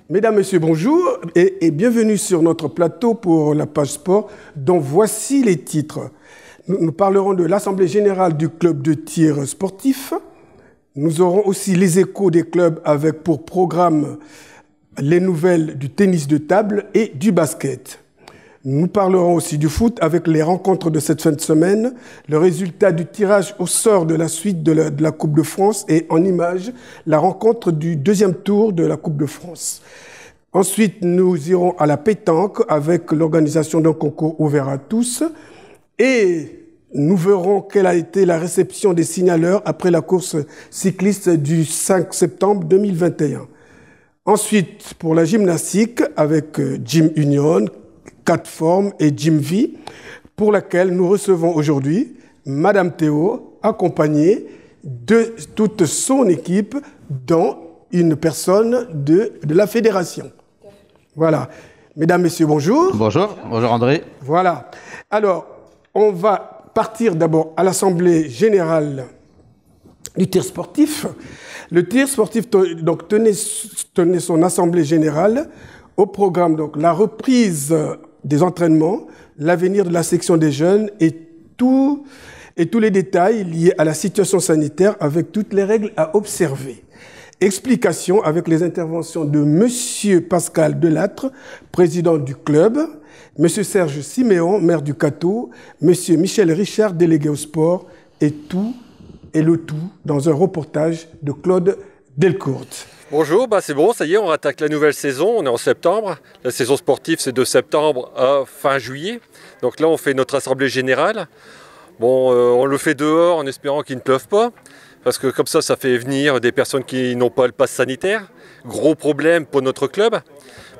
Mesdames, Messieurs, bonjour et bienvenue sur notre plateau pour la page sport dont voici les titres. Nous parlerons de l'Assemblée générale du club de tir sportif. Nous aurons aussi les échos des clubs avec pour programme les nouvelles du tennis de table et du basket. Nous parlerons aussi du foot avec les rencontres de cette fin de semaine, le résultat du tirage au sort de la suite de la Coupe de France et en images, la rencontre du deuxième tour de la Coupe de France. Ensuite, nous irons à la pétanque avec l'organisation d'un concours ouvert à tous et nous verrons quelle a été la réception des signaleurs après la course cycliste du 5 septembre 2021. Ensuite, pour la gymnastique avec Gym Union, 4 formes et Gym V, pour laquelle nous recevons aujourd'hui Madame Théo, accompagnée de toute son équipe, dont une personne de la fédération. Voilà. Mesdames, Messieurs, bonjour. Bonjour. Bonjour André. Voilà. Alors, on va partir d'abord à l'Assemblée générale du tir sportif. Le tir sportif donc, tenait son Assemblée générale au programme, donc, la reprise des entraînements, l'avenir de la section des jeunes et tous les détails liés à la situation sanitaire avec toutes les règles à observer. Explication avec les interventions de M. Pascal Delattre, président du club, M. Serge Siméon, maire du Cateau, M. Michel Richard, délégué au sport, et le tout dans un reportage de Claude Delcourt. Bonjour, c'est bon, ça y est, on attaque la nouvelle saison, on est en septembre. La saison sportive, c'est de septembre à fin juillet. Donc là, on fait notre assemblée générale. Bon, on le fait dehors en espérant qu'il ne pleuve pas, parce que comme ça fait venir des personnes qui n'ont pas le pass sanitaire. Gros problème pour notre club,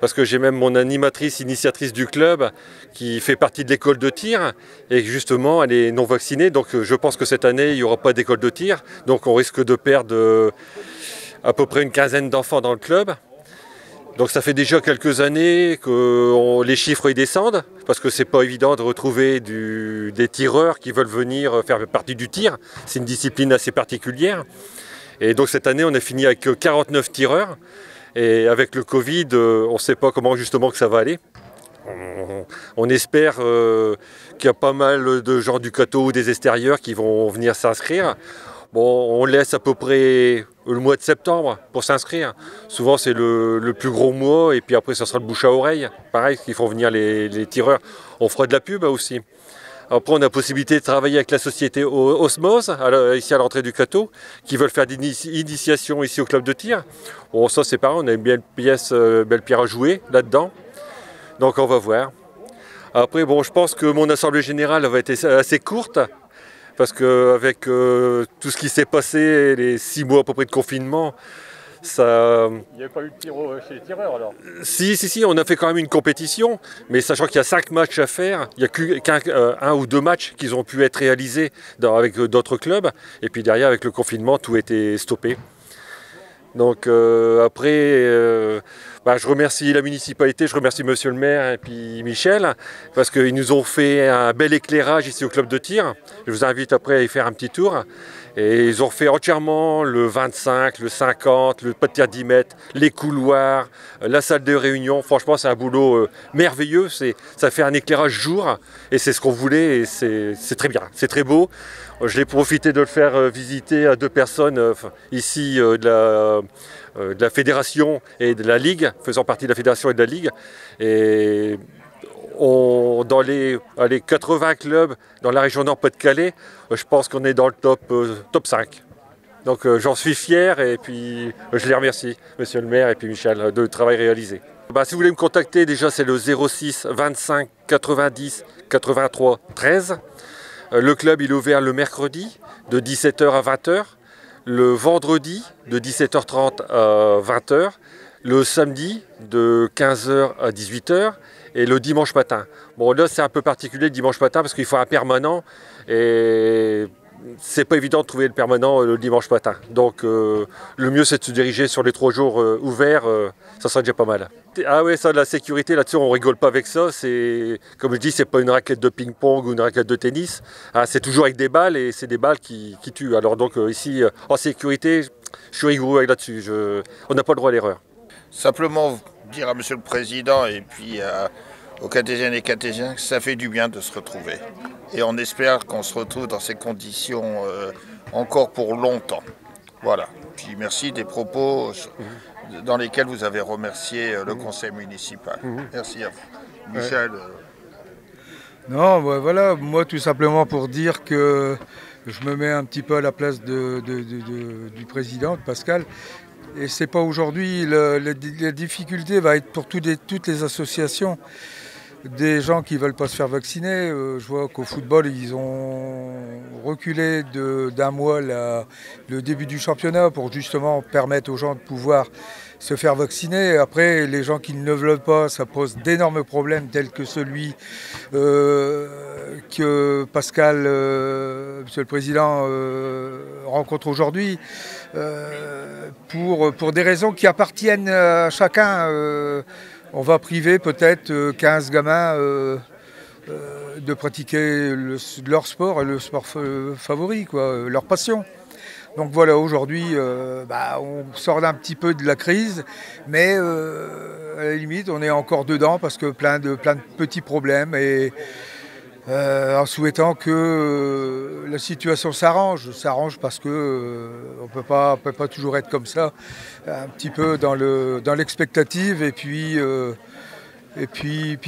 parce que j'ai même mon animatrice, initiatrice du club, qui fait partie de l'école de tir, et justement, elle est non vaccinée. Donc je pense que cette année, il n'y aura pas d'école de tir. Donc on risque de perdre à peu près une quinzaine d'enfants dans le club. Donc ça fait déjà quelques années que les chiffres y descendent, parce que c'est pas évident de retrouver des tireurs qui veulent venir faire partie du tir. C'est une discipline assez particulière. Et donc cette année, on a fini avec 49 tireurs. Et avec le Covid, on ne sait pas comment justement que ça va aller. On espère qu'il y a pas mal de gens du Cateau ou des extérieurs qui vont venir s'inscrire. Bon, on laisse à peu près le mois de septembre pour s'inscrire. Souvent, c'est le plus gros mois, et puis après, ça sera le bouche à oreille. Pareil, ils font venir les tireurs. On fera de la pub aussi. Après, on a la possibilité de travailler avec la société Osmose, ici à l'entrée du Cateau, qui veulent faire des initiations ici au club de tir. Bon, ça, c'est pareil, on a une belle pierre à jouer là-dedans. Donc, on va voir. Après, bon, je pense que mon assemblée générale va être assez courte, parce qu'avec tout ce qui s'est passé, les 6 mois à peu près de confinement, ça... Il n'y avait pas eu de tir chez les tireurs alors? Si, on a fait quand même une compétition, mais sachant qu'il y a 5 matchs à faire, il n'y a qu'un ou 2 matchs qui ont pu être réalisés avec d'autres clubs, et puis derrière, avec le confinement, tout était stoppé. Donc après, je remercie la municipalité, je remercie monsieur le maire et puis Michel, parce qu'ils nous ont fait un bel éclairage ici au club de tir. Je vous invite après à y faire un petit tour. Et ils ont fait entièrement le 25, le 50, le pas de tir 10 mètres, les couloirs, la salle de réunion. Franchement, c'est un boulot merveilleux. Ça fait un éclairage jour et c'est ce qu'on voulait et c'est très bien, c'est très beau. Je l'ai profité de le faire visiter à 2 personnes ici de la fédération et de la ligue, faisant partie de la fédération et de la ligue. Et dans les 80 clubs dans la région Nord-Pas-de-Calais, je pense qu'on est dans le top 5. Donc j'en suis fier et puis je les remercie, monsieur le maire et puis Michel, de travail réalisé. Si vous voulez me contacter, déjà c'est le 06 25 90 83 13. Le club il est ouvert le mercredi de 17h à 20h, le vendredi de 17h30 à 20h, le samedi de 15h à 18h et le dimanche matin. Bon là c'est un peu particulier le dimanche matin parce qu'il faut un permanent et c'est pas évident de trouver le permanent le dimanche matin. Donc le mieux c'est de se diriger sur les 3 jours ouverts, ça sera déjà pas mal. Ah ouais, ça, la sécurité là-dessus, on rigole pas avec ça. C'est, comme je dis, c'est pas une raquette de ping-pong ou une raquette de tennis. Ah, c'est toujours avec des balles et c'est des balles qui tuent. Alors donc ici, en sécurité, je suis rigoureux là-dessus. On n'a pas le droit à l'erreur. Simplement dire à Monsieur le Président et puis aux catésiennes et catésiens que ça fait du bien de se retrouver. Et on espère qu'on se retrouve dans ces conditions encore pour longtemps. Voilà. Puis merci des propos dans lesquels vous avez remercié le conseil municipal. Merci à vous. Michel. Non, voilà, moi tout simplement pour dire que je me mets un petit peu à la place du président, de Pascal. Et c'est pas aujourd'hui, la difficulté va être pour toutes les associations. Des gens qui ne veulent pas se faire vacciner, je vois qu'au football, ils ont reculé d'un mois le début du championnat pour justement permettre aux gens de pouvoir se faire vacciner. Après, les gens qui ne le veulent pas, ça pose d'énormes problèmes tels que celui que Pascal, Monsieur le Président, rencontre aujourd'hui, pour des raisons qui appartiennent à chacun. On va priver peut-être 15 gamins de pratiquer leur sport et le sport favori, quoi, leur passion. Donc voilà, aujourd'hui, on sort un petit peu de la crise, mais à la limite, on est encore dedans parce que plein de petits problèmes et en souhaitant que la situation s'arrange parce que on peut pas toujours être comme ça, un petit peu dans l'expectative et puis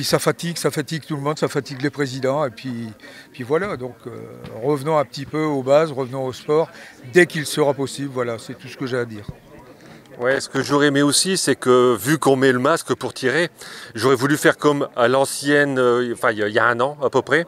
ça fatigue tout le monde, ça fatigue les présidents et puis voilà. Donc revenons un petit peu aux bases, revenons au sport dès qu'il sera possible. Voilà, c'est tout ce que j'ai à dire. Ouais, ce que j'aurais aimé aussi, c'est que vu qu'on met le masque pour tirer, j'aurais voulu faire comme à l'ancienne, il y a un an à peu près,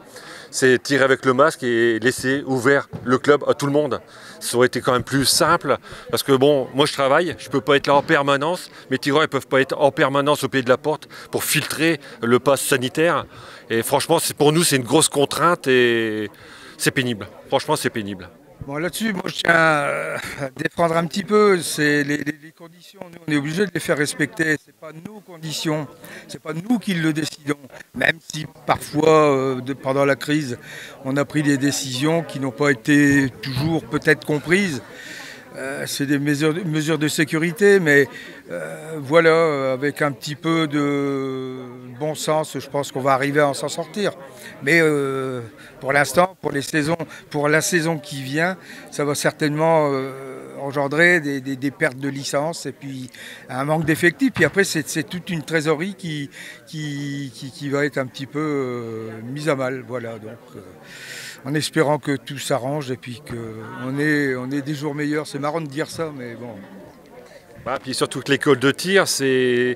c'est tirer avec le masque et laisser ouvert le club à tout le monde. Ça aurait été quand même plus simple, parce que bon, moi je travaille, je ne peux pas être là en permanence, mes tireurs ne peuvent pas être en permanence au pied de la porte pour filtrer le pass sanitaire. Et franchement, pour nous, c'est une grosse contrainte et c'est pénible. Franchement, c'est pénible. Bon, là-dessus, moi je tiens à défendre un petit peu. C'est les conditions, nous on est obligé de les faire respecter. C'est pas nos conditions, c'est pas nous qui le décidons. Même si parfois, pendant la crise, on a pris des décisions qui n'ont pas été toujours peut-être comprises. C'est des mesures de sécurité, mais voilà, avec un petit peu de bon sens, je pense qu'on va arriver à s'en sortir. Mais pour l'instant, pour la saison qui vient, ça va certainement engendrer des pertes de licences et puis un manque d'effectifs. Puis après, c'est toute une trésorerie qui va être un petit peu mise à mal. Voilà, donc en espérant que tout s'arrange et puis qu'on ait des jours meilleurs. C'est marrant de dire ça, mais bon. Bah, puis surtout que l'école de tir, c'est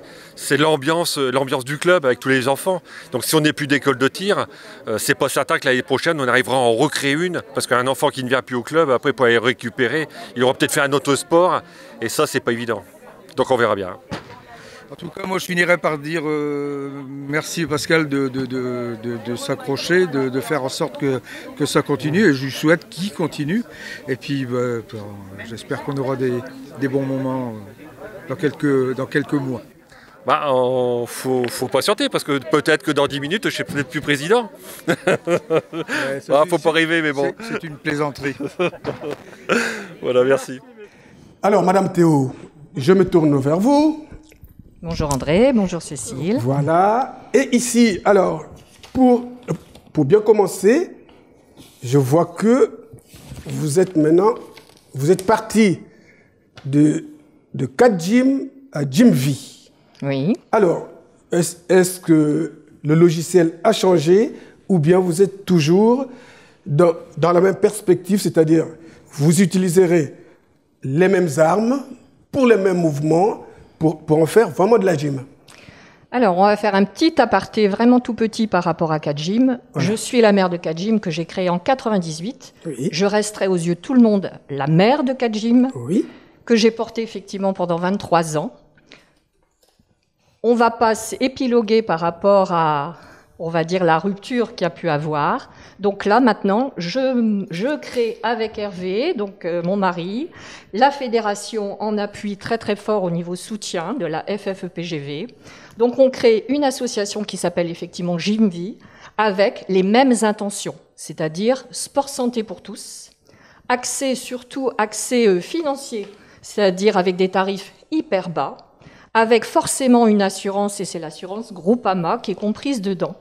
l'ambiance du club avec tous les enfants. Donc si on n'est plus d'école de tir, c'est pas certain que l'année prochaine on arrivera à en recréer une, parce qu'un enfant qui ne vient plus au club, après pour aller récupérer, il aura peut-être fait un autre sport, et ça c'est pas évident. Donc on verra bien. En tout cas, moi je finirais par dire merci Pascal de s'accrocher, de faire en sorte que ça continue, et je lui souhaite qu'il continue. Et puis j'espère qu'on aura des bons moments dans quelques mois. Bah, faut patienter, parce que peut-être que dans 10 minutes, je ne serai peut-être plus président. Faut pas rêver, mais bon. C'est une plaisanterie. Voilà, merci. Alors, Madame Théo, je me tourne vers vous. Bonjour André, bonjour Cécile. Voilà. Et ici, alors, pour bien commencer, je vois que vous êtes parti de 4 gyms à GymV. Oui. Alors, est-ce que le logiciel a changé ou bien vous êtes toujours dans la même perspective, c'est-à-dire vous utiliserez les mêmes armes pour les mêmes mouvements pour en faire vraiment de la gym? Alors, on va faire un petit aparté vraiment tout petit par rapport à 4 Gym. Voilà. Je suis la mère de 4 Gym que j'ai créée en 98. Oui. Je resterai aux yeux de tout le monde la mère de 4 Gym, oui, que j'ai portée effectivement pendant 23 ans. On ne va pas épiloguer par rapport à, on va dire, la rupture qu'il y a pu avoir. Donc là, maintenant, je crée avec Hervé, donc mon mari, la fédération en appui très très fort au niveau soutien de la FFEPGV. Donc on crée une association qui s'appelle effectivement GymV avec les mêmes intentions, c'est-à-dire sport santé pour tous, surtout accès financier, c'est-à-dire avec des tarifs hyper bas, avec forcément une assurance, et c'est l'assurance Groupama qui est comprise dedans.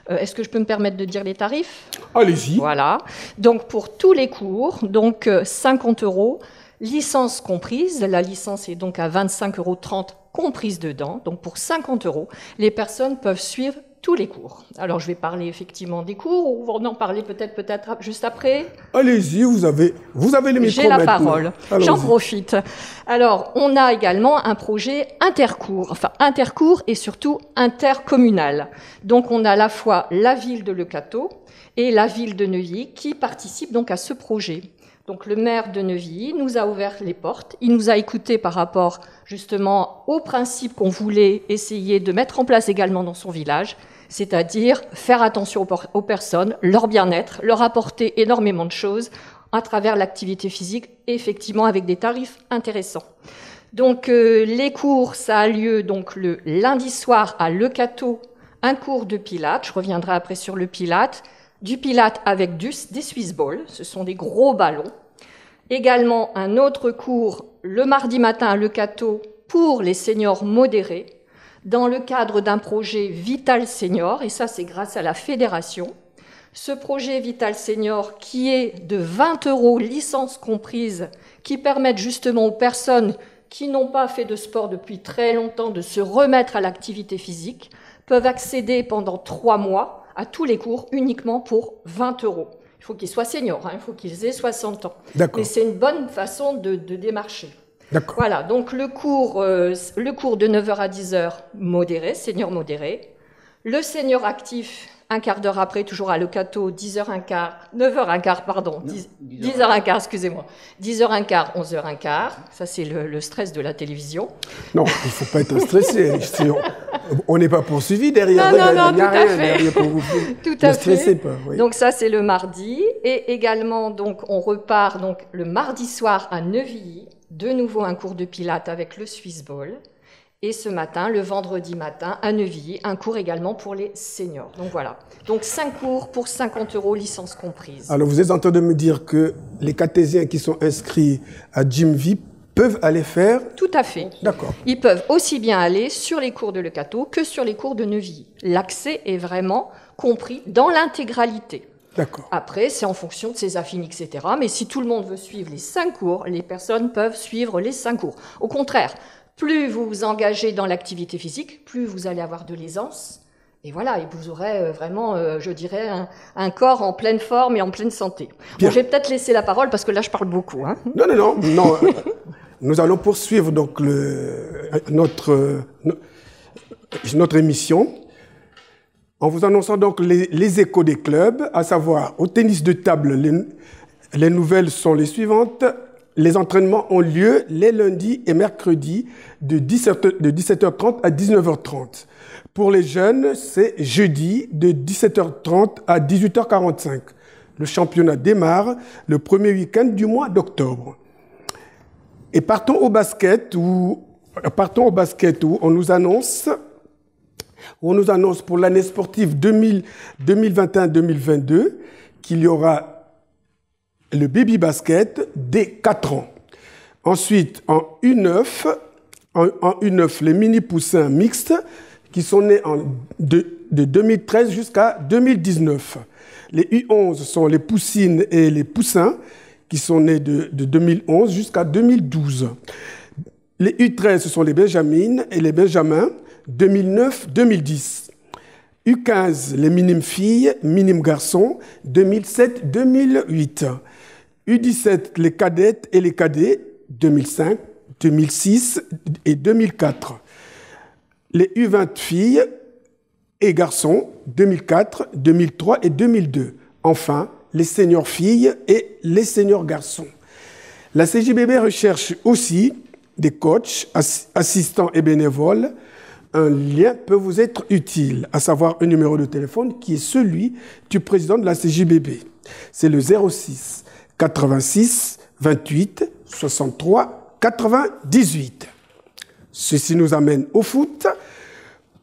Est-ce que je peux me permettre de dire les tarifs? Allez-y. Voilà. Donc pour tous les cours, donc 50 €, licence comprise. La licence est donc à 25,30 € comprise dedans. Donc pour 50 €, les personnes peuvent suivre tous les cours. Alors je vais parler effectivement des cours, ou on en parler peut-être juste après. Allez-y, vous avez le micro. J'ai la maintenant. parole, j'en profite. Alors on a également un projet intercours, enfin intercours et surtout intercommunal. Donc on a à la fois la ville de Leucatto et la ville de Neuilly qui participent donc à ce projet. Donc le maire de Neuilly nous a ouvert les portes, il nous a écoutés par rapport justement aux principes qu'on voulait essayer de mettre en place également dans son village, c'est-à-dire faire attention aux personnes, leur bien-être, leur apporter énormément de choses à travers l'activité physique, effectivement avec des tarifs intéressants. Donc les cours, ça a lieu donc le lundi soir à Leucatto, un cours de pilates, je reviendrai après sur le pilates, du pilates avec des Swiss balls, ce sont des gros ballons. Également un autre cours le mardi matin à Leucatto pour les seniors modérés, dans le cadre d'un projet Vital Senior, et ça c'est grâce à la fédération. Ce projet Vital Senior qui est de 20 € licence comprise, qui permettent justement aux personnes qui n'ont pas fait de sport depuis très longtemps de se remettre à l'activité physique, peuvent accéder pendant 3 mois à tous les cours uniquement pour 20 €. Il faut qu'ils soient seniors, il faut qu'ils aient 60 ans. Mais c'est une bonne façon de démarcher. Voilà, donc le cours de 9 h à 10 h, modéré, senior modéré. Le senior actif, un quart d'heure après, toujours à Leucatto, 9h15, pardon, 10h15, excusez-moi. 10h15, 11h15, ça c'est le stress de la télévision. Non, il ne faut pas être stressé. On n'est pas poursuivi derrière. Non, tout à fait. Tout à fait. Pas, oui. Donc ça c'est le mardi. Et également, donc, on repart donc, le mardi soir à Neuilly, de nouveau un cours de pilates avec le Swiss Ball. Et ce matin, le vendredi matin, à Neuilly, un cours également pour les seniors. Donc voilà. Donc 5 cours pour 50 €, licence comprise. Alors vous êtes en train de me dire que les catésiens qui sont inscrits à GymV peuvent aller faire... Tout à fait. D'accord. Ils peuvent aussi bien aller sur les cours de Leucatto que sur les cours de Neuilly. L'accès est vraiment compris dans l'intégralité. D'accord. Après, c'est en fonction de ses affinités, etc. Mais si tout le monde veut suivre les 5 cours, les personnes peuvent suivre les 5 cours. Au contraire, plus vous vous engagez dans l'activité physique, plus vous allez avoir de l'aisance. Et voilà, et vous aurez vraiment, je dirais, un corps en pleine forme et en pleine santé. Bon, je vais peut-être laisser la parole parce que là, je parle beaucoup. Non. Nous allons poursuivre donc notre émission en vous annonçant donc les échos des clubs, à savoir au tennis de table, les nouvelles sont les suivantes. Les entraînements ont lieu les lundis et mercredis de 17h30 à 19h30. Pour les jeunes, c'est jeudi de 17h30 à 18h45. Le championnat démarre le premier week-end du mois d'octobre. Et partons au basket où on nous annonce pour l'année sportive 2021-2022 qu'il y aura le baby basket dès 4 ans. Ensuite, en U9, les mini-poussins mixtes qui sont nés de 2013 jusqu'à 2019. Les U11 sont les poussines et les poussins qui sont nés de 2011 jusqu'à 2012. Les U13, ce sont les benjamines et les benjamins 2009-2010. U15, les minimes filles, minimes garçons 2007-2008. U17, les cadettes et les cadets 2005, 2006 et 2004. Les U20 filles et garçons 2004, 2003 et 2002. Enfin, les seniors filles et les seniors garçons. La CJBB recherche aussi des coachs, assistants et bénévoles. Un lien peut vous être utile, à savoir un numéro de téléphone qui est celui du président de la CJBB. C'est le 06 86 28 63 98. Ceci nous amène au foot.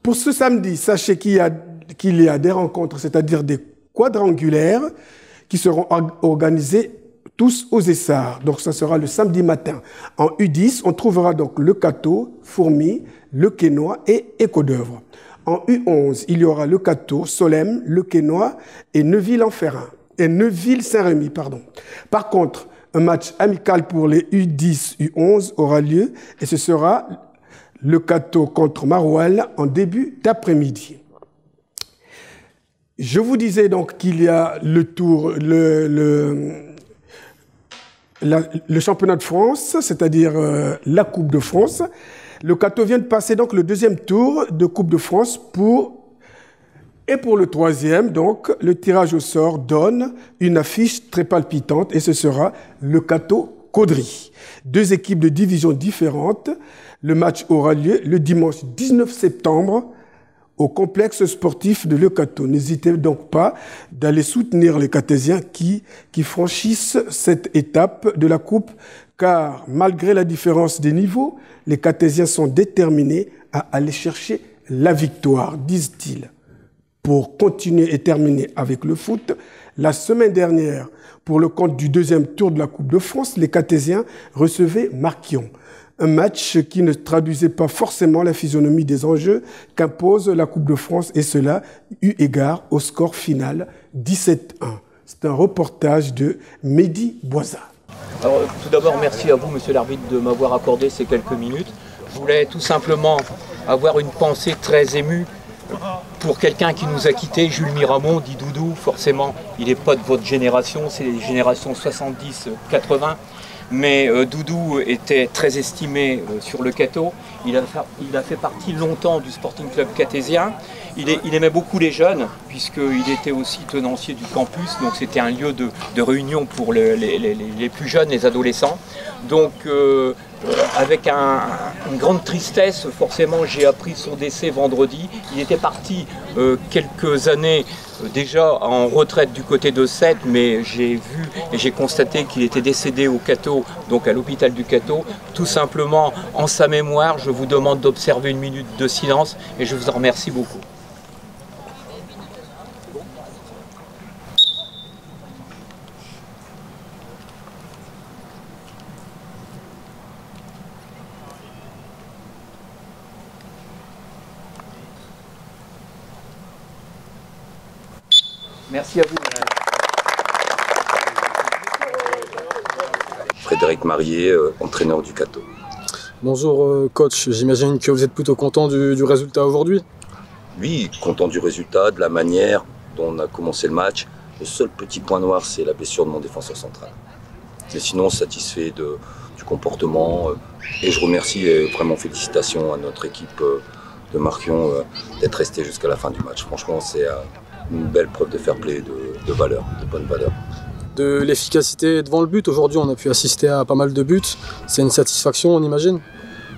Pour ce samedi, sachez qu'il y a des rencontres, c'est-à-dire des quadrangulaires, qui seront organisées tous aux Essarts. Donc ça sera le samedi matin. En U10, on trouvera donc le Cateau, Fourmi, le Quesnoy et Écho-d'Œuvre. En U11, il y aura le Cateau, Solesmes, le Quesnoy et Neuville-Saint-Rémy. Par contre, un match amical pour les U10, U11 aura lieu et ce sera le Cateau contre Marouel en début d'après-midi. Je vous disais donc qu'il y a le tour, le championnat de France, c'est-à-dire la Coupe de France. Le Cateau vient de passer donc le deuxième tour de Coupe de France et pour le troisième, donc, le tirage au sort donne une affiche très palpitante et ce sera le Cateau Caudry. 2 équipes de divisions différentes. Le match aura lieu le dimanche 19 septembre au complexe sportif de Le Cateau. N'hésitez donc pas d'aller soutenir les Catésiens qui franchissent cette étape de la Coupe, car malgré la différence des niveaux, les Catésiens sont déterminés à aller chercher la victoire, disent-ils. Pour continuer et terminer avec le foot, la semaine dernière, pour le compte du deuxième tour de la Coupe de France, les Catésiens recevaient Marquion. Un match qui ne traduisait pas forcément la physionomie des enjeux qu'impose la Coupe de France, et cela eu égard au score final 17-1. C'est un reportage de Mehdi Boisa. Alors, tout d'abord, merci à vous, monsieur l'arbitre, de m'avoir accordé ces quelques minutes. Je voulais tout simplement avoir une pensée très émue pour quelqu'un qui nous a quittés, Jules Miramont, dit Doudou. Forcément, il n'est pas de votre génération, c'est les générations 70-80. Mais Doudou était très estimé sur le Cateau. Il a fait partie longtemps du Sporting Club catésien. Il aimait beaucoup les jeunes, puisqu'il était aussi tenancier du campus. Donc c'était un lieu de réunion pour les plus jeunes, les adolescents. Donc avec une grande tristesse, forcément j'ai appris son décès vendredi. Il était parti quelques années déjà en retraite du côté de Sète, mais j'ai vu et j'ai constaté qu'il était décédé au Cateau, donc à l'hôpital du Cateau. Tout simplement, en sa mémoire, je vous demande d'observer une minute de silence et je vous en remercie beaucoup. Merci à vous. Frédéric Marié, entraîneur du Cateau. Bonjour coach, j'imagine que vous êtes plutôt content du résultat aujourd'hui? Oui, content du résultat, de la manière dont on a commencé le match. Le seul petit point noir, c'est la blessure de mon défenseur central. Mais sinon, satisfait du comportement. Et je remercie et vraiment félicitations à notre équipe de Marquion d'être resté jusqu'à la fin du match. Franchement, c'est une belle preuve de fair play, de valeur, de bonne valeur. De l'efficacité devant le but, aujourd'hui on a pu assister à pas mal de buts. C'est une satisfaction, on imagine?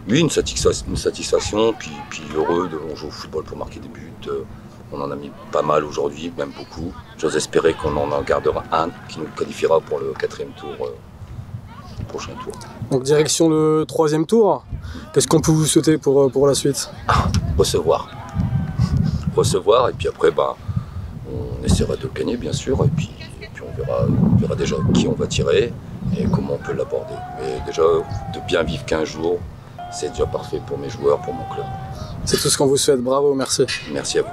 Oui, une satisfaction, puis heureux de jouer au football pour marquer des buts. On en a mis pas mal aujourd'hui, même beaucoup. J'ose espérer qu'on en gardera un qui nous qualifiera pour le 4e tour, prochain tour. Donc direction le 3e tour, qu'est-ce qu'on peut vous souhaiter pour la suite? Recevoir, et puis après, on essaiera de gagner bien sûr, et puis on verra déjà qui on va tirer et comment on peut l'aborder. Mais déjà, de bien vivre 15 jours, c'est déjà parfait pour mes joueurs, pour mon club. C'est tout ce qu'on vous souhaite, bravo, merci. Merci à vous.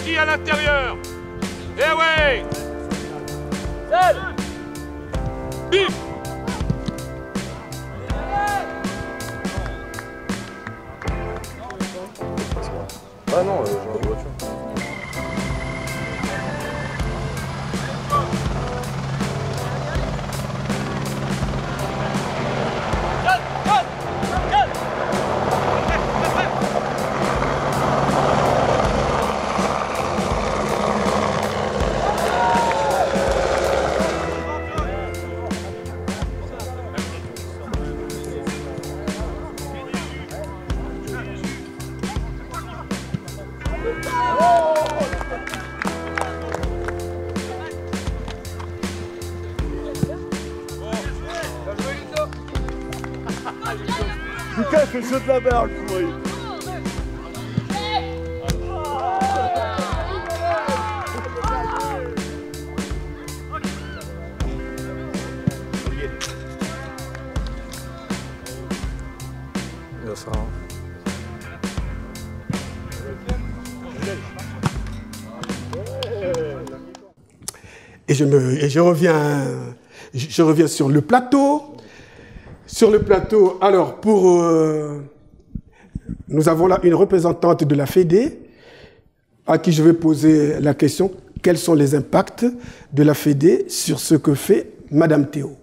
Qui à l'intérieur? Eh ouais! Seul! Bim! Ah non, j'ai la voiture. Lucas fait le jeu de la barre, le pourri. Et je reviens sur le plateau. Sur le plateau, alors nous avons là une représentante de la Fédé à qui je vais poser la question, quels sont les impacts de la Fédé sur ce que fait Madame Théo?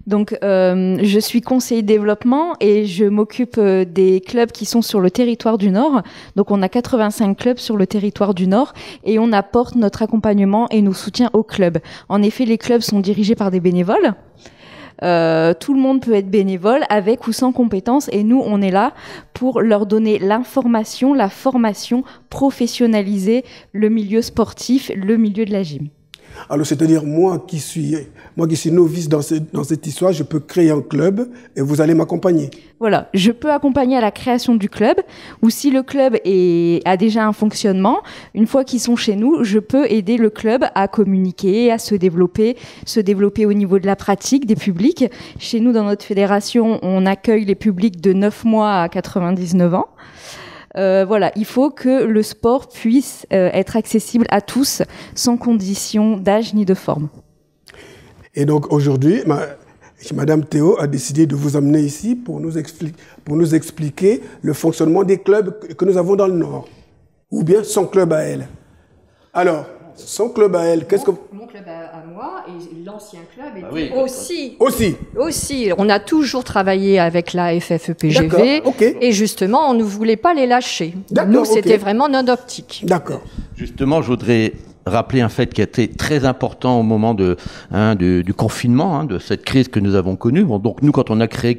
Donc, je suis conseiller développement et je m'occupe des clubs qui sont sur le territoire du Nord. Donc, on a 85 clubs sur le territoire du Nord et on apporte notre accompagnement et nos soutiens aux clubs. En effet, les clubs sont dirigés par des bénévoles. Tout le monde peut être bénévole avec ou sans compétences et nous, on est là pour leur donner l'information, la formation, professionnaliser le milieu sportif, le milieu de la gym. Alors, c'est-à-dire, moi qui suis novice dans cette histoire, je peux créer un club et vous allez m'accompagner. Voilà, je peux accompagner à la création du club, ou si le club a déjà un fonctionnement, une fois qu'ils sont chez nous, je peux aider le club à communiquer, à se développer au niveau de la pratique des publics. Chez nous, dans notre fédération, on accueille les publics de 9 mois à 99 ans. Voilà, il faut que le sport puisse être accessible à tous, sans condition d'âge ni de forme. Et donc aujourd'hui, Madame Théo a décidé de vous amener ici pour nous expliquer le fonctionnement des clubs que nous avons dans le Nord, ou bien son club à elle. Alors, son club à elle, qu'est-ce que... Mon club à moi et l'ancien club était Aussi. Aussi. On a toujours travaillé avec la FFEPGV et justement, on ne voulait pas les lâcher. Nous, c'était vraiment notre optique. D'accord. Justement, je voudrais rappeler un fait qui a été très important au moment du confinement, de cette crise que nous avons connue. Bon, donc nous, quand on a créé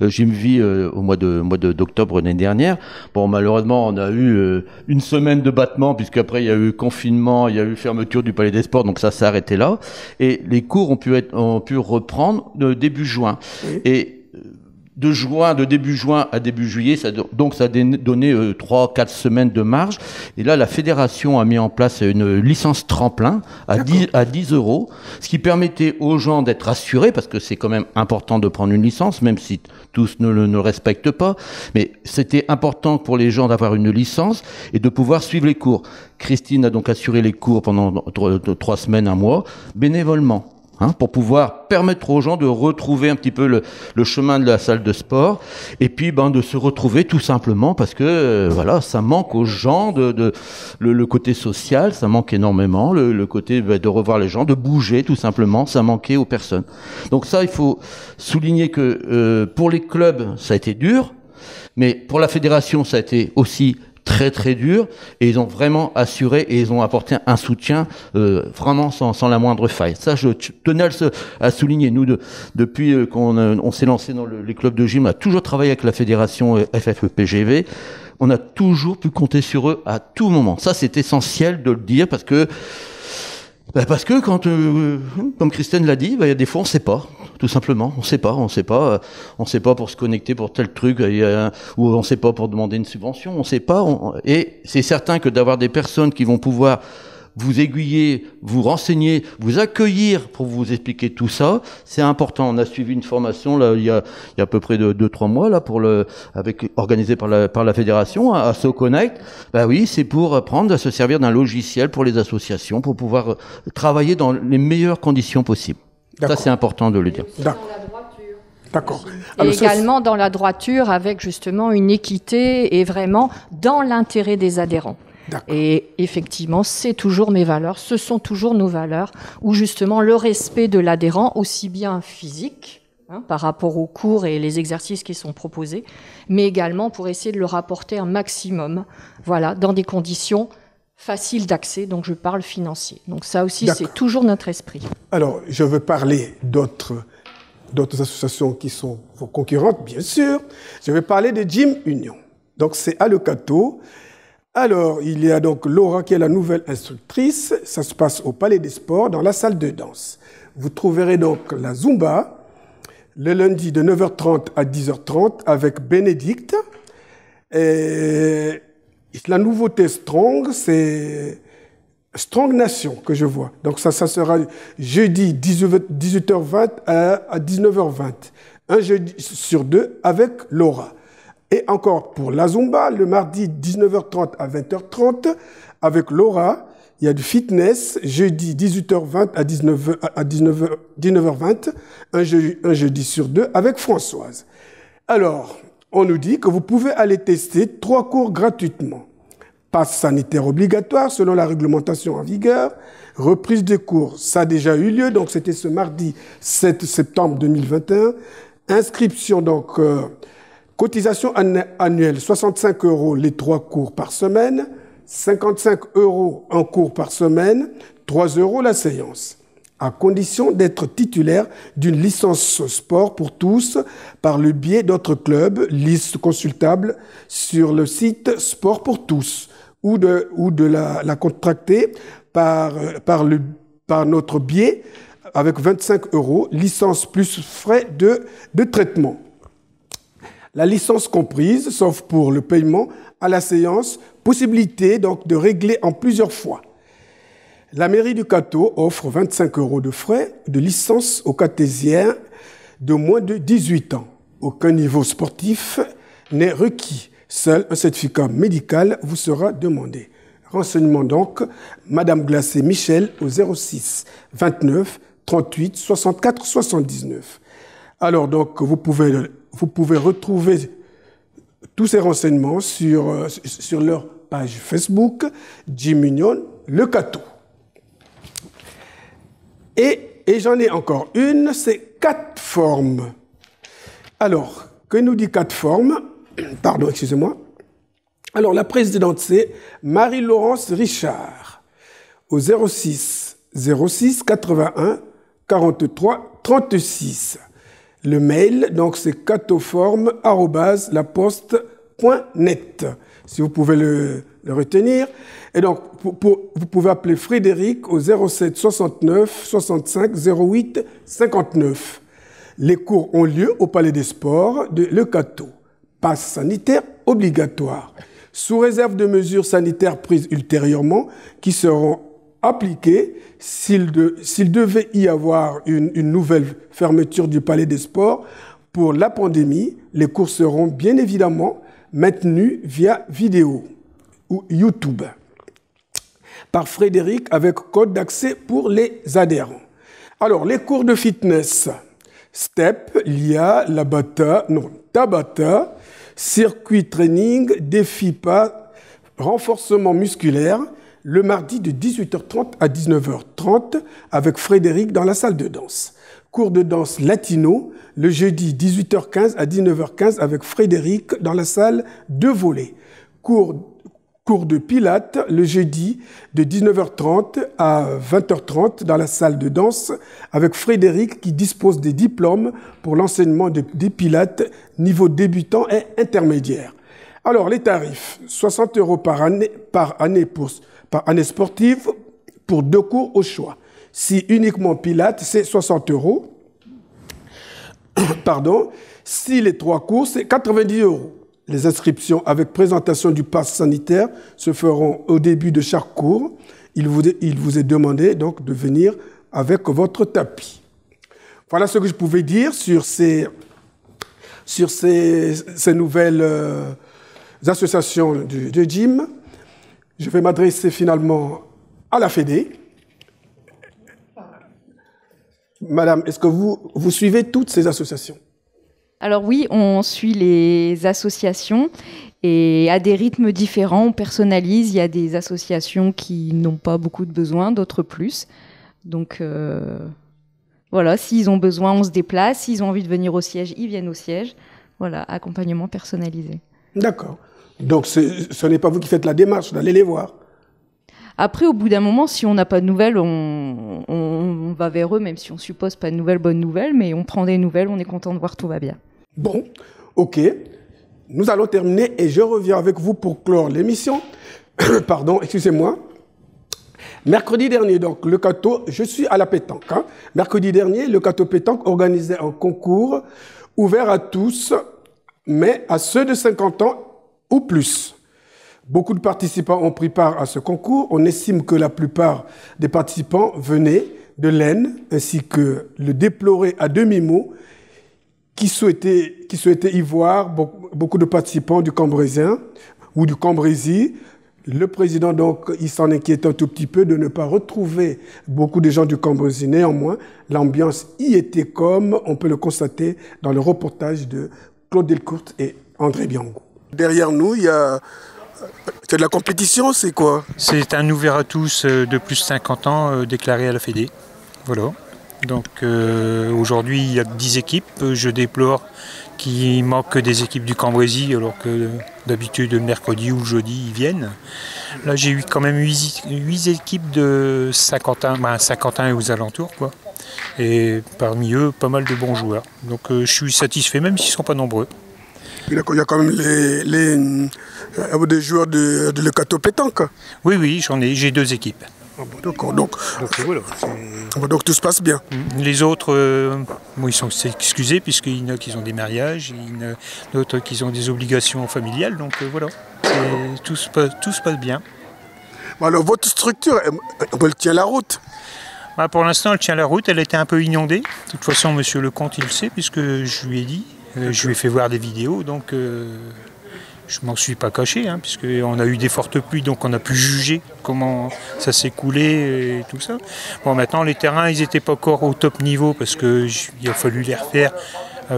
Gymvie au mois d'octobre l'année dernière, bon, malheureusement, on a eu une semaine de battement, puisqu'après il y a eu confinement, il y a eu fermeture du Palais des Sports, donc ça s'est arrêté là. Et les cours ont pu reprendre début juin. Oui. Et de début juin à début juillet, ça a donné 3-4 semaines de marge. Et là, la fédération a mis en place une licence tremplin à 10 €, ce qui permettait aux gens d'être assurés, parce que c'est quand même important de prendre une licence, même si tous ne le respectent pas. Mais c'était important pour les gens d'avoir une licence et de pouvoir suivre les cours. Christine a donc assuré les cours pendant 3 semaines, 1 mois, bénévolement. Pour pouvoir permettre aux gens de retrouver un petit peu le chemin de la salle de sport et puis de se retrouver tout simplement parce que voilà, ça manque aux gens le côté social, ça manque énormément, le côté de revoir les gens, de bouger tout simplement, ça manquait aux personnes. Donc ça, il faut souligner que pour les clubs, ça a été dur, mais pour la fédération, ça a été aussi très très dur, et ils ont vraiment assuré et ils ont apporté un soutien vraiment sans la moindre faille. Ça, je tenais à souligner. Nous, depuis qu'on s'est lancé dans les clubs de gym, on a toujours travaillé avec la fédération FFEPGV. On a toujours pu compter sur eux à tout moment. Ça, c'est essentiel de le dire parce que quand, comme Christine l'a dit, il y a des fois on sait pas, tout simplement, on sait pas pour se connecter pour tel truc, ou on sait pas pour demander une subvention, on sait pas, et c'est certain que d'avoir des personnes qui vont pouvoir vous aiguiller, vous renseigner, vous accueillir pour vous expliquer tout ça, c'est important. On a suivi une formation là il y a à peu près 2-3 mois là organisée par la fédération à SoConnect. Oui, c'est pour apprendre à se servir d'un logiciel pour les associations pour pouvoir travailler dans les meilleures conditions possibles. Ça, c'est important de le dire. D'accord. Et également dans la droiture avec justement une équité et vraiment dans l'intérêt des adhérents. Et effectivement, c'est toujours mes valeurs, ce sont toujours nos valeurs, où justement le respect de l'adhérent, aussi bien physique, par rapport aux cours et les exercices qui sont proposés, mais également pour essayer de le rapporter un maximum, voilà, dans des conditions faciles d'accès, donc je parle financier. Donc ça aussi, c'est toujours notre esprit. Alors, je veux parler d'autres associations qui sont vos concurrentes, bien sûr. Je vais parler de Gym Union. Donc c'est à Leucato. Alors, il y a donc Laura qui est la nouvelle instructrice. Ça se passe au Palais des Sports, dans la salle de danse. Vous trouverez donc la Zumba, le lundi de 9h30 à 10h30 avec Bénédicte. Et la nouveauté Strong, c'est Strong Nation que je vois. Donc ça sera jeudi 18h20 à 19h20. Un jeudi sur deux avec Laura. Et encore pour la Zumba, le mardi 19h30 à 20h30 avec Laura. Il y a du fitness, jeudi 18h20 à 19h20, un jeudi sur deux avec Françoise. Alors, on nous dit que vous pouvez aller tester 3 cours gratuitement. Passe sanitaire obligatoire selon la réglementation en vigueur. Reprise des cours, ça a déjà eu lieu, donc c'était ce mardi 7 septembre 2021. Inscription, donc, cotisation annuelle, 65 € les 3 cours par semaine. 55 € un cours par semaine, 3 € la séance, à condition d'être titulaire d'une licence sport pour tous par le biais d'autres clubs, liste consultable sur le site Sport pour tous, ou de la contracter par notre biais avec 25 €, licence plus frais de traitement. La licence comprise, sauf pour le paiement à la séance, possibilité donc de régler en plusieurs fois. La mairie du Cateau offre 25 € de frais de licence aux cartésiens de moins de 18 ans. Aucun niveau sportif n'est requis. Seul un certificat médical vous sera demandé. Renseignements donc, Madame Glacé Michel au 06 29 38 64 79. Alors donc, vous pouvez retrouver tous ces renseignements sur leur page Facebook, Gym Union, le Cateau. Et j'en ai encore une, c'est 4 formes. Alors, que nous dit 4 formes? Pardon, excusez-moi. Alors, la présidente, c'est Marie-Laurence Richard, au 06 81 43 36. Le mail, donc, c'est catoforme@laposte.net, si vous pouvez le retenir. Et donc, vous pouvez appeler Frédéric au 07 69 65 08 59. Les cours ont lieu au Palais des Sports de Le Cateau. Passe sanitaire obligatoire, sous réserve de mesures sanitaires prises ultérieurement qui seront appliquées s'il devait y avoir une nouvelle fermeture du Palais des Sports. Pour la pandémie, les cours seront bien évidemment maintenus via vidéo ou YouTube par Frédéric avec code d'accès pour les adhérents. Alors, les cours de fitness, STEP, LIA, Tabata, circuit training, défi pas, renforcement musculaire, le mardi de 18h30 à 19h30 avec Frédéric dans la salle de danse. Cours de danse latino, le jeudi 18h15 à 19h15 avec Frédéric dans la salle de volley. Cours de pilates, le jeudi de 19h30 à 20h30 dans la salle de danse avec Frédéric qui dispose des diplômes pour l'enseignement des pilates niveau débutant et intermédiaire. Alors, les tarifs, 60 € par année sportive pour 2 cours au choix. Si uniquement pilates, c'est 60 €. Pardon. Si les 3 cours, c'est 90 €. Les inscriptions avec présentation du pass sanitaire se feront au début de chaque cours. Il vous est demandé donc de venir avec votre tapis. Voilà ce que je pouvais dire sur ces nouvelles associations de gym. Je vais m'adresser finalement à la Fédé. Madame, est-ce que vous suivez toutes ces associations ? Alors oui, on suit les associations et à des rythmes différents, on personnalise. Il y a des associations qui n'ont pas beaucoup de besoins, d'autres plus. Donc voilà, s'ils ont besoin, on se déplace. S'ils ont envie de venir au siège, ils viennent au siège. Voilà, accompagnement personnalisé. D'accord. Donc ce n'est pas vous qui faites la démarche d'aller les voir. Après, au bout d'un moment, si on n'a pas de nouvelles, on va vers eux, même si on suppose pas de nouvelles, bonnes nouvelles, mais on prend des nouvelles, on est content de voir tout va bien. Bon, ok. Nous allons terminer et je reviens avec vous pour clore l'émission. Pardon, excusez-moi. Mercredi dernier, donc, le Cateau, je suis à la pétanque. Hein. Mercredi dernier, le Cateau pétanque organisait un concours ouvert à tous, mais à ceux de 50 ans ou plus. Beaucoup de participants ont pris part à ce concours. On estime que la plupart des participants venaient de l'Aisne, ainsi que le déploré à demi-mot, qui souhaitait y voir beaucoup de participants du Cambrésis ou du Cambrésis. Le président, donc, il s'en inquiète un tout petit peu de ne pas retrouver beaucoup de gens du Cambrésis. Néanmoins, l'ambiance y était comme on peut le constater dans le reportage de Claude Delcourt et André Biango. Derrière nous, il y a... C'est de la compétition, c'est quoi? C'est un ouvert à tous de plus de 50 ans déclaré à la Fédé. Voilà. Donc aujourd'hui, il y a 10 équipes. Je déplore qu'il manque des équipes du Cambrésis, alors que d'habitude, le mercredi ou le jeudi, ils viennent. Là, j'ai eu quand même 8 équipes de Saint-Quentin et aux alentours, quoi. Et parmi eux, pas mal de bons joueurs. Donc je suis satisfait, même s'ils ne sont pas nombreux. Il y a quand même des joueurs de le Cateau pétanque. Oui, j'ai 2 équipes. Ah bon, d'accord, donc tout se passe bien. Les autres, ils sont excusés puisqu'il y en a qui ont des mariages, il y en a d'autres qui ont des obligations familiales, donc voilà, tout se passe bien. Alors votre structure, elle tient la route? Pour l'instant, elle tient la route, elle était un peu inondée. De toute façon, monsieur Lecomte, il le sait, puisque je lui ai dit. Je lui ai fait voir des vidéos, donc je m'en suis pas caché, hein, puisqu'on a eu des fortes pluies, donc on a pu juger comment ça s'est coulé et tout ça. Bon, maintenant, les terrains, ils n'étaient pas encore au top niveau, parce qu'il a fallu les refaire.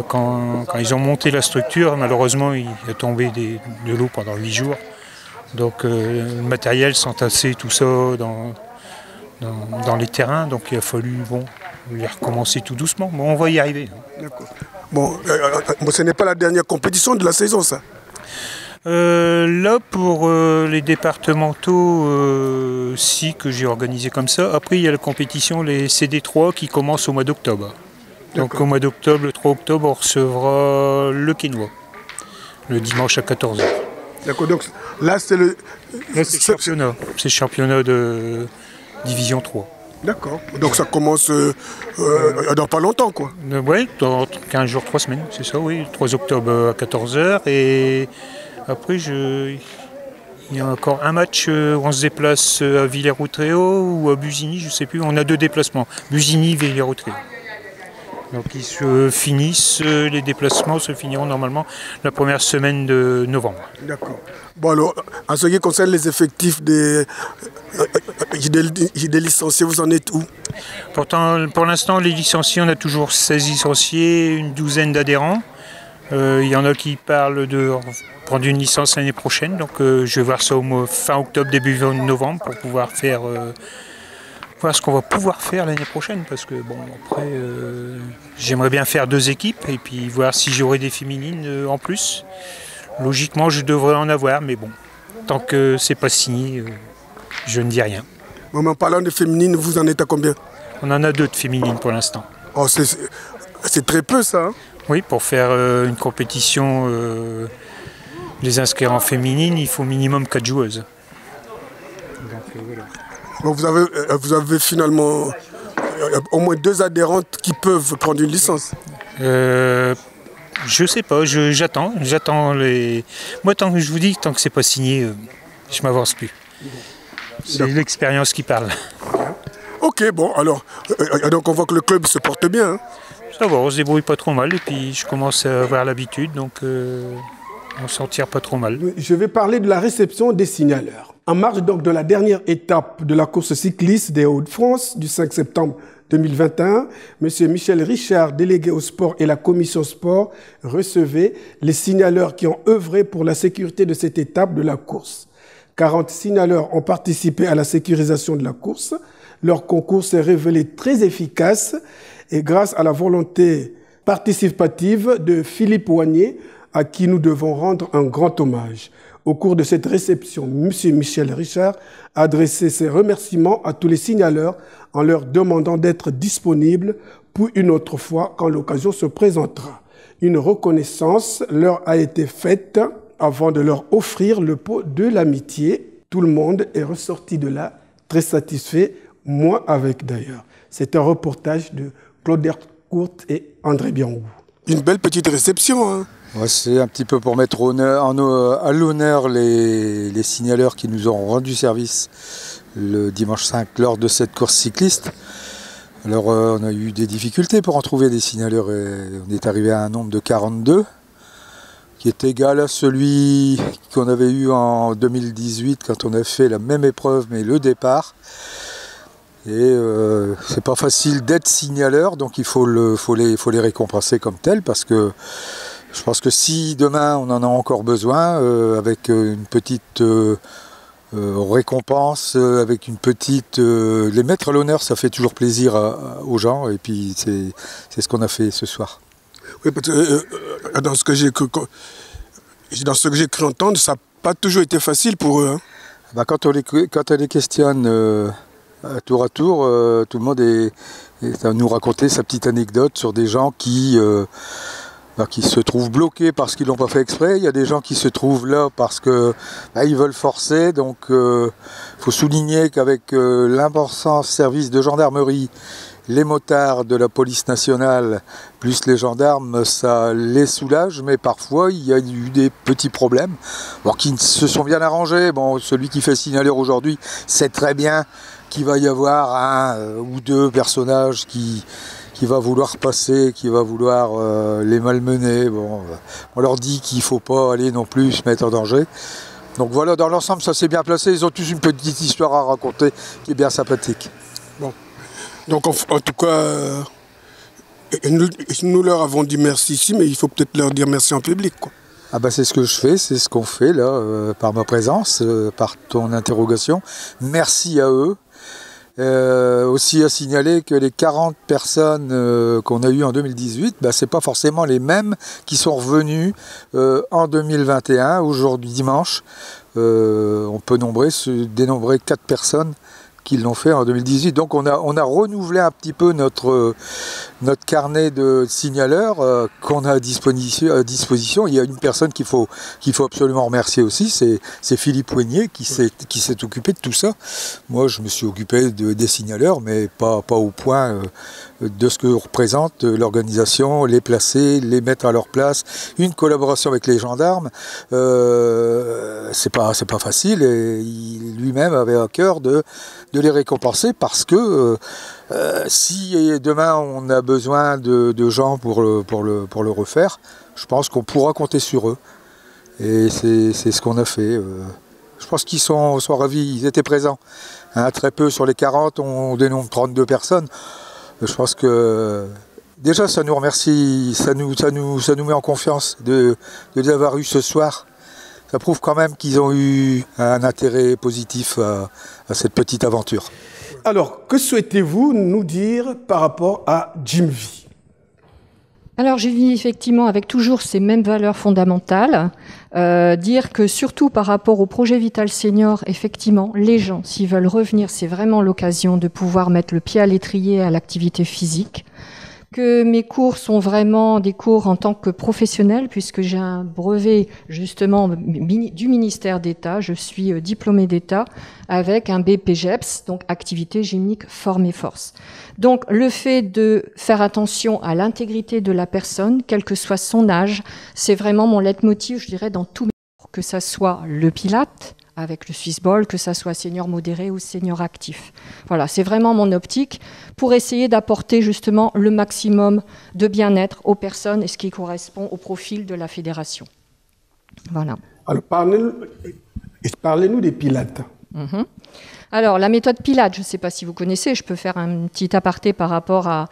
Quand ils ont monté la structure, malheureusement, il a tombé de l'eau pendant 8 jours. Donc le matériel s'entassait, tout ça, dans les terrains, donc il a fallu les recommencer tout doucement. Bon, on va y arriver. D'accord. Bon, ce n'est pas la dernière compétition de la saison, ça? Là, pour les départementaux, si, que j'ai organisé comme ça. Après, il y a la compétition, les CD3, qui commence au mois d'octobre. Donc au mois d'octobre, le 3 octobre, on recevra le Quénois, le dimanche à 14h. D'accord, donc là, c'est le... Là, c'est championnat. C'est championnat de division 3. D'accord. Donc ça commence dans pas longtemps, quoi. Oui, dans 15 jours, 3 semaines, c'est ça, oui. 3 octobre à 14h. Et après, il y a encore un match où on se déplace à Villers-Outréau ou à Busigny, je ne sais plus. On a 2 déplacements. Busigny, Villers-Outréau. Donc ils se finissent, les déplacements se finiront normalement la première semaine de novembre. D'accord. Bon alors, en ce qui concerne les effectifs des licenciés, vous en êtes où? Pourtant, pour l'instant, les licenciés, on a toujours 16 licenciés, une douzaine d'adhérents. Il y en a qui parlent de prendre une licence l'année prochaine, donc je vais voir ça fin octobre, début novembre pour pouvoir faire... voir ce qu'on va pouvoir faire l'année prochaine, parce que bon, après, j'aimerais bien faire 2 équipes et puis voir si j'aurai des féminines en plus. Logiquement, je devrais en avoir, mais bon, tant que c'est pas signé, je ne dis rien. Bon, en parlant de féminines, vous en êtes à combien? On en a 2 de féminines pour l'instant. Oh, c'est très peu, ça, hein? Oui, pour faire une compétition, les inscrire en féminine, il faut minimum 4 joueuses. Donc, voilà. Donc vous avez finalement au moins 2 adhérentes qui peuvent prendre une licence. Je sais pas, j'attends les... Moi, tant que je vous dis, tant que c'est pas signé, je m'avance plus. C'est l'expérience qui parle. Ok, bon, alors, donc on voit que le club se porte bien. Hein. Ça va, on se débrouille pas trop mal et puis je commence à avoir l'habitude, donc on s'en tire pas trop mal. Je vais parler de la réception des signaleurs. En marge donc de la dernière étape de la course cycliste des Hauts-de-France du 5 septembre 2021, M. Michel Richard, délégué au sport et la commission sport, recevait les signaleurs qui ont œuvré pour la sécurité de cette étape de la course. 40 signaleurs ont participé à la sécurisation de la course. Leur concours s'est révélé très efficace et grâce à la volonté participative de Philippe Wagnier, à qui nous devons rendre un grand hommage. Au cours de cette réception, M. Michel Richard a adressé ses remerciements à tous les signaleurs en leur demandant d'être disponibles pour une autre fois quand l'occasion se présentera. Une reconnaissance leur a été faite avant de leur offrir le pot de l'amitié. Tout le monde est ressorti de là très satisfait, moi avec d'ailleurs. C'est un reportage de Claude Hercourt et André Biangou. Une belle petite réception, hein. Ouais, c'est un petit peu pour mettre à l'honneur les signaleurs qui nous ont rendu service le dimanche 5 lors de cette course cycliste. Alors on a eu des difficultés pour en trouver des signaleurs et on est arrivé à un nombre de 42 qui est égal à celui qu'on avait eu en 2018 quand on a fait la même épreuve mais le départ. Et c'est pas facile d'être signaleur, donc il faut les récompenser comme tels parce que je pense que si demain on en a encore besoin, avec une petite récompense, avec une petite... les mettre à l'honneur, ça fait toujours plaisir aux gens, et puis c'est ce qu'on a fait ce soir. Oui, parce que dans ce que j'ai cru entendre, ça n'a pas toujours été facile pour eux. Hein. Bah, quand on les questionne tour à tour, tout le monde a nous raconté sa petite anecdote sur des gens qui se trouvent bloqués parce qu'ils l'ont pas fait exprès. Il y a des gens qui se trouvent là parce que ils veulent forcer. Donc faut souligner qu'avec l'important service de gendarmerie, les motards de la police nationale plus les gendarmes, ça les soulage, mais parfois il y a eu des petits problèmes alors qui se sont bien arrangés. Bon, celui qui fait signaleur aujourd'hui sait très bien qu'il va y avoir un ou deux personnages qui va vouloir passer, qui va vouloir les malmener. Bon, on leur dit qu'il ne faut pas aller non plus se mettre en danger. Donc voilà, dans l'ensemble, ça s'est bien placé. Ils ont tous une petite histoire à raconter qui est bien sympathique. Bon. Donc en tout cas, nous leur avons dit merci ici, mais il faut peut-être leur dire merci en public, quoi. Ah bah c'est ce que je fais, c'est ce qu'on fait là, par ma présence, par ton interrogation. Merci à eux. Aussi à signaler que les 40 personnes qu'on a eues en 2018, c'est pas forcément les mêmes qui sont revenues en 2021, aujourd'hui dimanche. On peut dénombrer 4 personnes qui l'ont fait en 2018. Donc on a renouvelé un petit peu notre carnet de signaleurs qu'on a à disposition. Il y a une personne qu'il faut absolument remercier aussi, c'est Philippe Poignet qui s'est occupé de tout ça. Moi je me suis occupé des signaleurs, mais pas au point de ce que représente l'organisation, les placer, les mettre à leur place, une collaboration avec les gendarmes. C'est pas facile, et lui-même avait à cœur de les récompenser parce que si demain on a besoin de gens pour le refaire, je pense qu'on pourra compter sur eux. Et c'est ce qu'on a fait. Je pense qu'ils sont ravis, ils étaient présents. Hein, très peu sur les 40, on dénombre 32 personnes. Je pense que déjà ça nous remercie, ça nous met en confiance de les avoir eus ce soir. Ça prouve quand même qu'ils ont eu un intérêt positif à cette petite aventure. Alors, que souhaitez-vous nous dire par rapport à Jim V? Alors, j'ai vu effectivement avec toujours ces mêmes valeurs fondamentales, dire que surtout par rapport au projet Vital Senior, effectivement, les gens, s'ils veulent revenir, c'est vraiment l'occasion de pouvoir mettre le pied à l'étrier à l'activité physique. Que mes cours sont vraiment des cours en tant que professionnel, puisque j'ai un brevet justement du ministère d'État, je suis diplômée d'État avec un BPGEPS, donc activité gymnique forme et force. Donc le fait de faire attention à l'intégrité de la personne, quel que soit son âge, c'est vraiment mon leitmotiv, je dirais, dans tous mes cours, que ça soit le Pilate, avec le Swiss Ball, que ça soit senior modéré ou senior actif. Voilà, c'est vraiment mon optique pour essayer d'apporter justement le maximum de bien-être aux personnes et ce qui correspond au profil de la fédération. Voilà. Alors, parlez-nous des Pilates. Alors, la méthode Pilate, je ne sais pas si vous connaissez, je peux faire un petit aparté par rapport à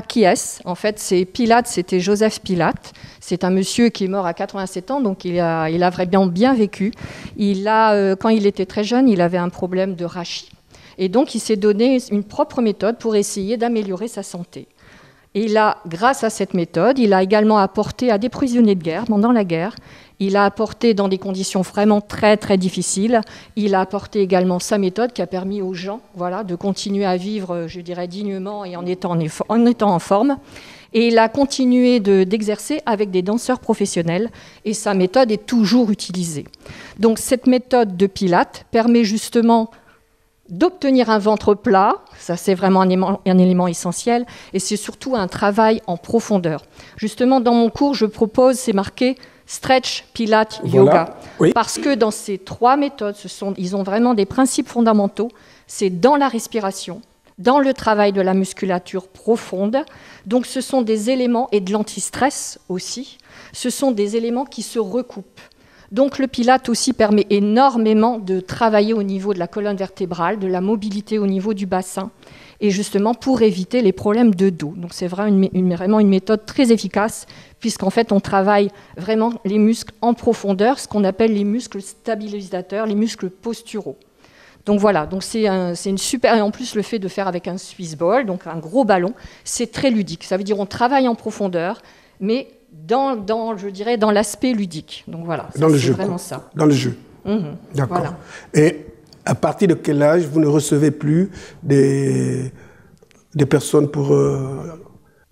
qui est-ce. En fait, Pilate, c'était Joseph Pilate. C'est un monsieur qui est mort à 87 ans, donc il a vraiment bien vécu. Quand il était très jeune, il avait un problème de rachis. Et donc, il s'est donné une propre méthode pour essayer d'améliorer sa santé. Et grâce à cette méthode, il a également apporté à des prisonniers de guerre pendant la guerre. Il a apporté dans des conditions vraiment très très difficiles. Il a apporté également sa méthode qui a permis aux gens, de continuer à vivre, je dirais, dignement et en étant en forme. Et il a continué d'exercer avec des danseurs professionnels. Et sa méthode est toujours utilisée. Donc cette méthode de Pilate permet justement d'obtenir un ventre plat, ça c'est vraiment un élément essentiel, et c'est surtout un travail en profondeur. Justement, dans mon cours, je propose, c'est marqué stretch, pilates, yoga, parce que dans ces 3 méthodes, ils ont vraiment des principes fondamentaux, c'est dans la respiration, dans le travail de la musculature profonde, donc ce sont des éléments, et de l'antistress aussi, ce sont des éléments qui se recoupent. Donc le Pilate aussi permet énormément de travailler au niveau de la colonne vertébrale, de la mobilité au niveau du bassin, et justement pour éviter les problèmes de dos. Donc c'est vraiment une méthode très efficace, puisqu'en fait on travaille vraiment les muscles en profondeur, ce qu'on appelle les muscles stabilisateurs, les muscles posturaux. Donc voilà, donc c'est une super... Et en plus le fait de faire avec un Swiss ball, donc un gros ballon, c'est très ludique. Ça veut dire on travaille en profondeur, mais je dirais, dans l'aspect ludique. Donc voilà, dans le jeu, vraiment ça. Dans le jeu. D'accord. Voilà. Et à partir de quel âge vous ne recevez plus des personnes pour...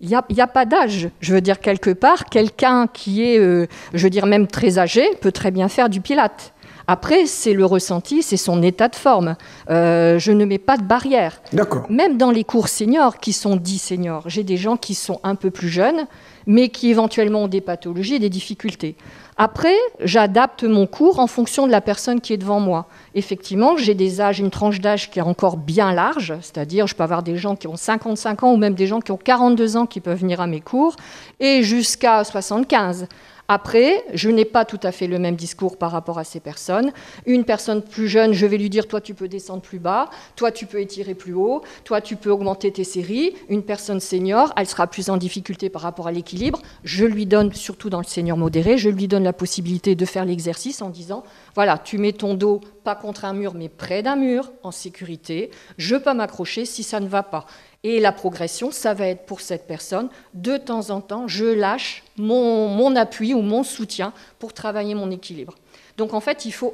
Il n'y a pas d'âge. Je veux dire, quelque part, quelqu'un qui est, je veux dire, même très âgé, peut très bien faire du Pilate. Après, c'est le ressenti, c'est son état de forme. Je ne mets pas de barrière. D'accord. Même dans les cours seniors, qui sont dits seniors, j'ai des gens qui sont un peu plus jeunes, mais qui éventuellement ont des pathologies et des difficultés. Après, j'adapte mon cours en fonction de la personne qui est devant moi. Effectivement, j'ai des âges, une tranche d'âge qui est encore bien large, c'est-à-dire je peux avoir des gens qui ont 55 ans ou même des gens qui ont 42 ans qui peuvent venir à mes cours, et jusqu'à 75. Après, je n'ai pas tout à fait le même discours par rapport à ces personnes. Une personne plus jeune, je vais lui dire, toi tu peux descendre plus bas, toi tu peux étirer plus haut, toi tu peux augmenter tes séries. Une personne senior, elle sera plus en difficulté par rapport à l'équilibre. Je lui donne, surtout dans le senior modéré, je lui donne la possibilité de faire l'exercice en disant, voilà, tu mets ton dos pas contre un mur, mais près d'un mur, en sécurité. Je peux m'accrocher si ça ne va pas. Et la progression, ça va être pour cette personne, de temps en temps, je lâche mon appui ou mon soutien pour travailler mon équilibre. Donc en fait, il faut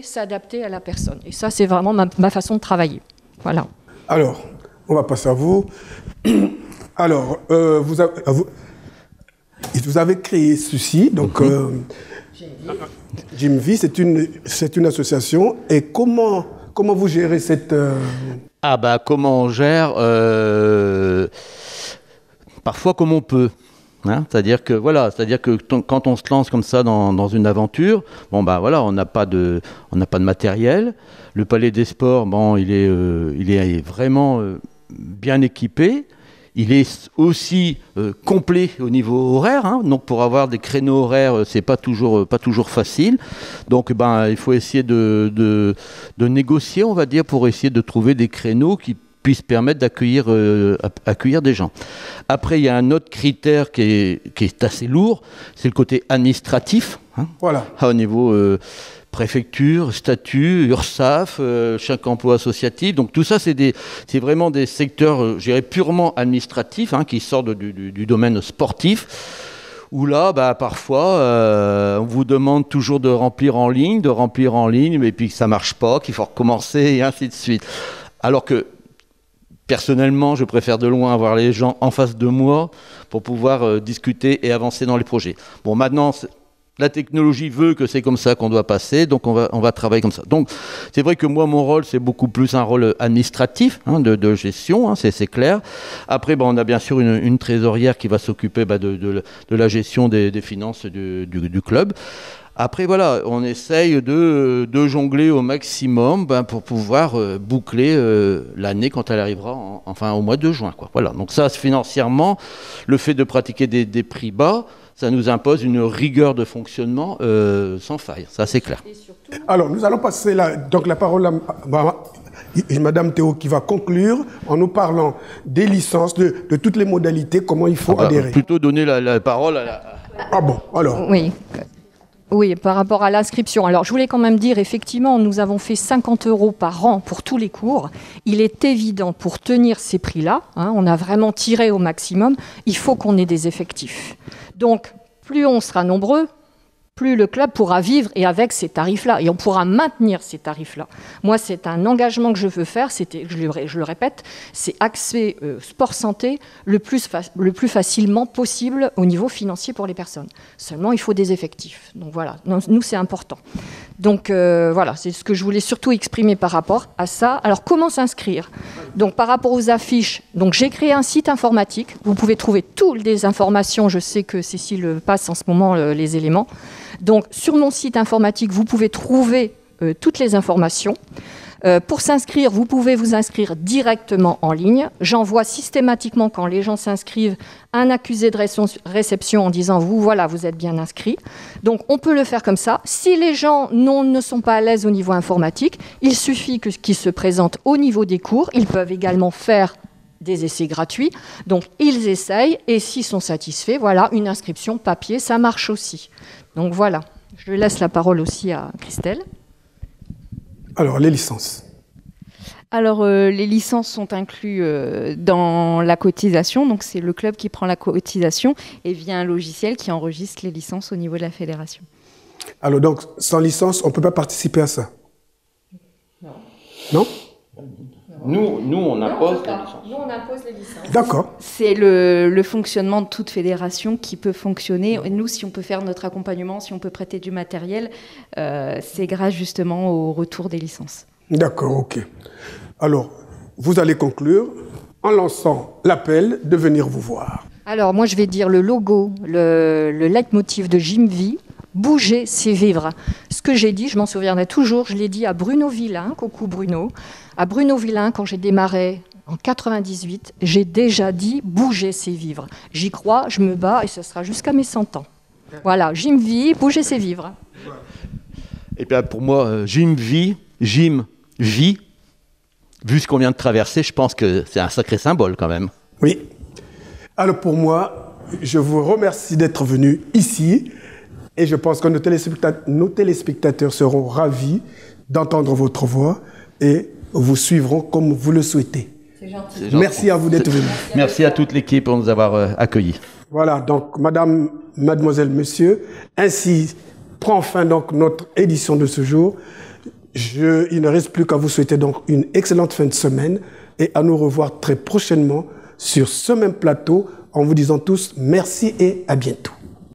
s'adapter à la personne. Et ça, c'est vraiment ma façon de travailler. Voilà. Alors, on va passer à vous. Alors, vous avez créé ceci, donc Jim V, c'est une association. Et comment vous gérez cette... Ah bah comment on gère parfois comme on peut. Hein, c'est-à-dire que quand on se lance comme ça dans une aventure, bon bah voilà, on n'a pas de matériel. Le Palais des Sports, bon, il est vraiment bien équipé. Il est aussi complet au niveau horaire, hein, donc pour avoir des créneaux horaires, c'est pas toujours facile. Donc il faut essayer de négocier, on va dire, pour essayer de trouver des créneaux qui puissent permettre d'accueillir des gens. Après, il y a un autre critère qui est assez lourd, c'est le côté administratif. Hein, voilà. Au niveau préfecture, statut, URSSAF, chaque emploi associatif. Donc tout ça, c'est vraiment des secteurs, je dirais, purement administratifs, hein, qui sortent du domaine sportif, où là, parfois, on vous demande toujours de remplir en ligne, mais puis que ça ne marche pas, qu'il faut recommencer, et ainsi de suite. Alors que, personnellement, je préfère de loin avoir les gens en face de moi pour pouvoir discuter et avancer dans les projets. Bon, maintenant... La technologie veut que c'est comme ça qu'on doit passer, donc on va travailler comme ça. Donc c'est vrai que moi, mon rôle, c'est beaucoup plus un rôle administratif, hein, de gestion, hein, c'est clair. Après, on a bien sûr une trésorière qui va s'occuper de la gestion des finances du club. Après, voilà, on essaye de jongler au maximum pour pouvoir boucler l'année quand elle arrivera, au mois de juin, quoi. Voilà. Donc ça, financièrement, le fait de pratiquer des prix bas, ça nous impose une rigueur de fonctionnement sans faille, ça c'est clair. Alors, nous allons passer la parole à Madame Théo qui va conclure en nous parlant des licences, de toutes les modalités, comment il faut adhérer. Plutôt donner la parole à la... Ah bon, alors. Oui, par rapport à l'inscription. Alors, je voulais quand même dire, effectivement, nous avons fait 50 € par an pour tous les cours. Il est évident, pour tenir ces prix-là, hein, on a vraiment tiré au maximum, il faut qu'on ait des effectifs. Donc, plus on sera nombreux, plus le club pourra vivre et avec ces tarifs-là. Et on pourra maintenir ces tarifs-là. Moi, c'est un engagement que je veux faire, je le répète, c'est axer sport santé le plus facilement possible au niveau financier pour les personnes. Seulement, il faut des effectifs. Donc voilà, nous, c'est important. Donc voilà, c'est ce que je voulais surtout exprimer par rapport à ça. Alors, comment s'inscrire? Donc, par rapport aux affiches, donc j'ai créé un site informatique. Vous pouvez trouver toutes les informations. Je sais que Cécile passe en ce moment les éléments. Donc, sur mon site informatique, vous pouvez trouver toutes les informations. Pour s'inscrire, vous pouvez vous inscrire directement en ligne. J'envoie systématiquement, quand les gens s'inscrivent, un accusé de réception en disant « vous, voilà, vous êtes bien inscrit ». Donc, on peut le faire comme ça. Si les gens ne sont pas à l'aise au niveau informatique, il suffit qu'ils se présentent au niveau des cours. Ils peuvent également faire des essais gratuits. Donc, ils essayent et s'ils sont satisfaits, voilà, une inscription papier, ça marche aussi. Donc, voilà. Je laisse la parole aussi à Christelle. Alors, les licences. Alors, les licences sont incluses dans la cotisation. Donc, c'est le club qui prend la cotisation et via un logiciel qui enregistre les licences au niveau de la fédération. Alors, donc, sans licence, on ne peut pas participer à ça? Non. Non? Nous, on impose les licences. Nous, on impose les licences. D'accord. C'est le fonctionnement de toute fédération qui peut fonctionner. Et nous, si on peut faire notre accompagnement, si on peut prêter du matériel, c'est grâce justement au retour des licences. D'accord, ok. Alors, vous allez conclure en lançant l'appel de venir vous voir. Alors, moi, je vais dire le logo, le leitmotiv de Gymvie. Bouger, c'est vivre. Ce que j'ai dit, je m'en souviendrai toujours, je l'ai dit à Bruno Villain, coucou Bruno. À Bruno Villain, quand j'ai démarré en 98, j'ai déjà dit bouger, c'est vivre. J'y crois, je me bats et ce sera jusqu'à mes 100 ans. Voilà, Gymvie, bouger, c'est vivre. Et bien pour moi, Gymvie, Gym-vie, vu ce qu'on vient de traverser, je pense que c'est un sacré symbole quand même. Oui. Alors pour moi, je vous remercie d'être venu ici. Et je pense que nos téléspectateurs seront ravis d'entendre votre voix et vous suivront comme vous le souhaitez. C'est gentil. Merci à vous d'être venus. Merci à toute l'équipe pour nous avoir accueillis. Voilà, donc madame, mademoiselle, monsieur, ainsi prend fin donc notre édition de ce jour. Il ne reste plus qu'à vous souhaiter donc une excellente fin de semaine et à nous revoir très prochainement sur ce même plateau en vous disant tous merci et à bientôt.